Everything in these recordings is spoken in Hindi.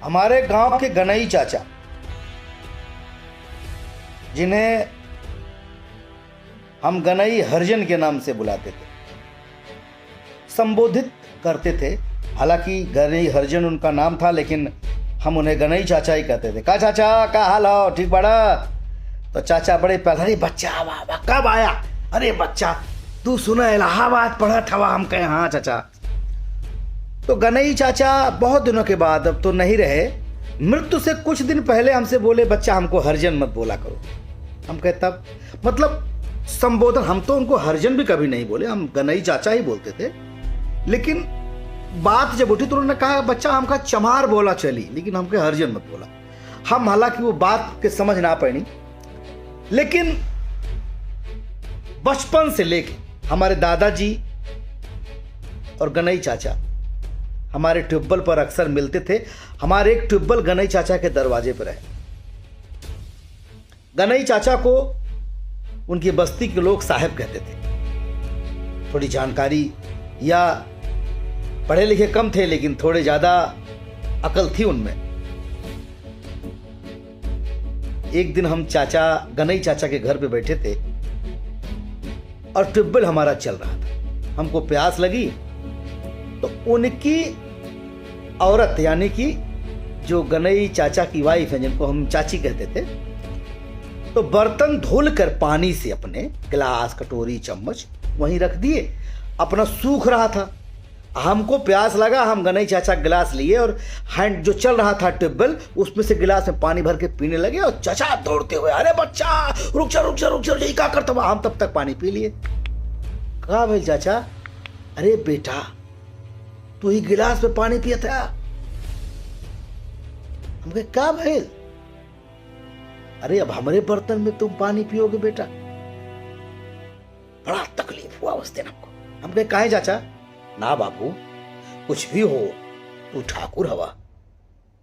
हमारे गांव के गनई चाचा, जिन्हें हम गनई हरिजन के नाम से बुलाते थे, संबोधित करते थे। हालांकि गनई हरिजन उनका नाम था, लेकिन हम उन्हें गनई चाचा ही कहते थे। का चाचा, का हाल हो, ठीक बड़ा? तो चाचा बड़े पहले, अरे बच्चा वाह वाह, कब आया? अरे बच्चा तू सुना इलाहाबाद पढ़ा था? हम कहे हाँ चाचा। तो गनई चाचा बहुत दिनों के बाद, अब तो नहीं रहे, मृत्यु से कुछ दिन पहले हमसे बोले, बच्चा हमको हरिजन मत बोला करो। हम कहे तब? मतलब संबोधन, हम तो उनको हरिजन भी कभी नहीं बोले, हम गनई चाचा ही बोलते थे। लेकिन बात जब उठी तो उन्होंने कहा, बच्चा हमका चमार बोला चली, लेकिन हमके हरिजन मत बोला। हम हालांकि वो बात के समझ ना पड़ी, लेकिन बचपन से लेके हमारे दादाजी और गनई चाचा हमारे ट्यूबवेल पर अक्सर मिलते थे। हमारे एक ट्यूबवेल गनई चाचा के दरवाजे पर है। गनई चाचा को उनकी बस्ती के लोग साहब कहते थे। थोड़ी जानकारी या पढ़े लिखे कम थे, लेकिन थोड़े ज्यादा अकल थी उनमें। एक दिन हम गनई चाचा के घर पे बैठे थे और ट्यूबवेल हमारा चल रहा था। हमको प्यास लगी तो उनकी औरत, यानी कि जो गनई चाचा की वाइफ है, जिनको हम चाची कहते थे, तो बर्तन धुल कर पानी से अपने गिलास, कटोरी, चम्मच वहीं रख दिए। अपना सूख रहा था। हमको प्यास लगा, हम गनई चाचा गिलास लिए और हैंड जो चल रहा था ट्यूबवेल, उसमें से गिलास में पानी भर के पीने लगे। और चाचा दौड़ते हुए, अरे बच्चा रुक जा रुक जा रुक जा, यही क्या करता हुआ? हम तब तक पानी पी लिए। कहा भाई चाचा? अरे बेटा तू ही गिलास में पानी पिया था। हम कहे क्या भाई? अरे अब हमारे बर्तन में तुम पानी पियोगे बेटा? बड़ा तकलीफ हुआ उस दिन हमको। हम कहे काहे चाचा? ना बाबू, कुछ भी हो, तू ठाकुर हवा,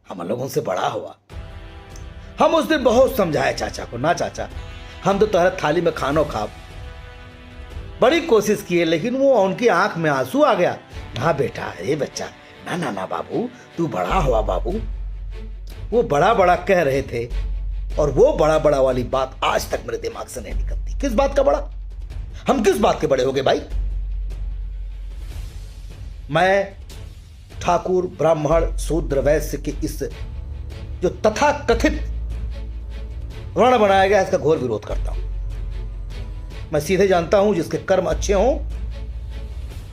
हम लोगों से बड़ा हुआ। हम उस दिन बहुत समझाए चाचा को, ना चाचा हम तो तुम्हारे थाली में खानो खा। बड़ी कोशिश की है, लेकिन वो उनकी आंख में आंसू आ गया। ना बेटा, अरे बच्चा, ना ना ना बाबू, तू बड़ा हुआ बाबू। वो बड़ा बड़ा कह रहे थे, और वो बड़ा बड़ा वाली बात आज तक मेरे दिमाग से नहीं निकलती। किस बात का बड़ा? हम किस बात के बड़े हो गए भाई? मैं ठाकुर, ब्राह्मण, शूद्र, वैश्य के इस जो तथा कथित वर्ण बनाया गया, इसका घोर विरोध करता हूं। मैं सीधे जानता हूं, जिसके कर्म अच्छे हों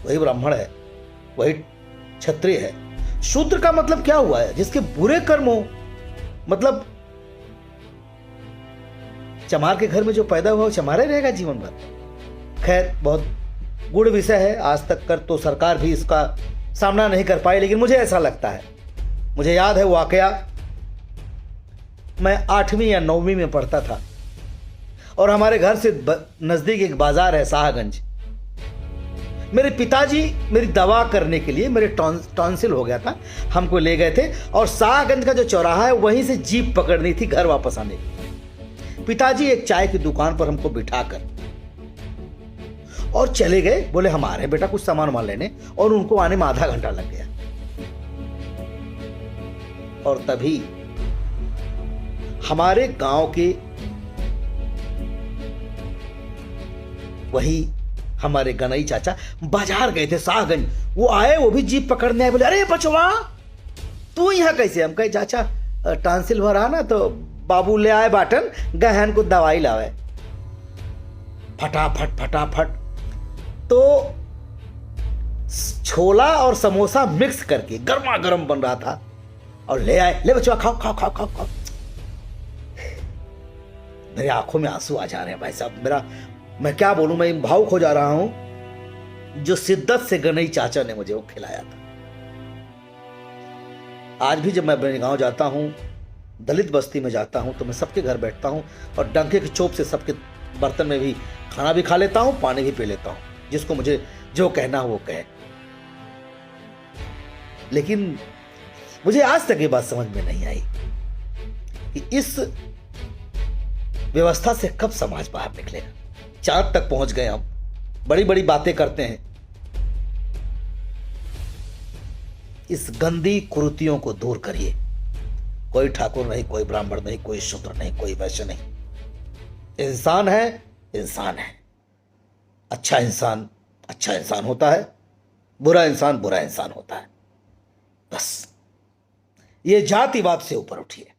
वही ब्राह्मण है, वही क्षत्रिय है। शूद्र का मतलब क्या हुआ है? जिसके बुरे कर्म हो। मतलब चमार के घर में जो पैदा हुआ वो चमारे रहेगा जीवन भर। खैर, बहुत गुड़ विषय है। आज तक कर तो सरकार भी इसका सामना नहीं कर पाई, लेकिन मुझे ऐसा लगता है। मुझे याद है वाकया, मैं 8वीं या 9वीं में पढ़ता था और हमारे घर से नजदीक एक बाजार है शाहगंज। मेरे पिताजी मेरी दवा करने के लिए, मेरे टॉन्सिल हो गया था, हमको ले गए थे और शाहगंज का जो चौराहा है वहीं से जीप पकड़नी थी घर वापस आने की। पिताजी एक चाय की दुकान पर हमको बिठाकर और चले गए। बोले हम आ रहे हैं बेटा कुछ सामान वामान लेने, और उनको आने में आधा घंटा लग गया। और तभी हमारे गांव के वही हमारे गनई चाचा बाजार गए थे शाहगंज। वो आए, वो भी जीप पकड़ने आए। बोले अरे बचवा तू यहाँ कैसे? हम कहे चाचा टांसिल भरा ना, तो बाबू ले आए बाटन, गहन को दवाई लावे। फटाफट फटाफट तो छोला और समोसा मिक्स करके गर्मा गर्म बन रहा था और ले आए। ले बचवा खाओ खाओ खाओ खाओ खाओ। मेरी आंखों में आंसू आ जा रहे हैं भाई साहब। मैं क्या बोलूं, मैं भावुक हो जा रहा हूं। जो शिद्दत से गनई चाचा ने मुझे वो खिलाया था। आज भी जब मैं अपने गांव जाता हूं, दलित बस्ती में जाता हूं, तो मैं सबके घर बैठता हूं और डंके की चोप से सबके बर्तन में भी खाना भी खा लेता हूं, पानी भी पी लेता हूं। जिसको मुझे जो कहना वो कहे। लेकिन मुझे आज तक ये बात समझ में नहीं आई कि इस व्यवस्था से कब समाज बाहर निकलेगा। चांद तक पहुंच गए हम, बड़ी बड़ी बातें करते हैं। इस गंदी कुरीतियों को दूर करिए। कोई ठाकुर नहीं, कोई ब्राह्मण नहीं, कोई शूद्र नहीं, कोई वैश्य नहीं। इंसान है, इंसान है। अच्छा इंसान होता है, बुरा इंसान होता है। बस ये जातिवाद से ऊपर उठिए।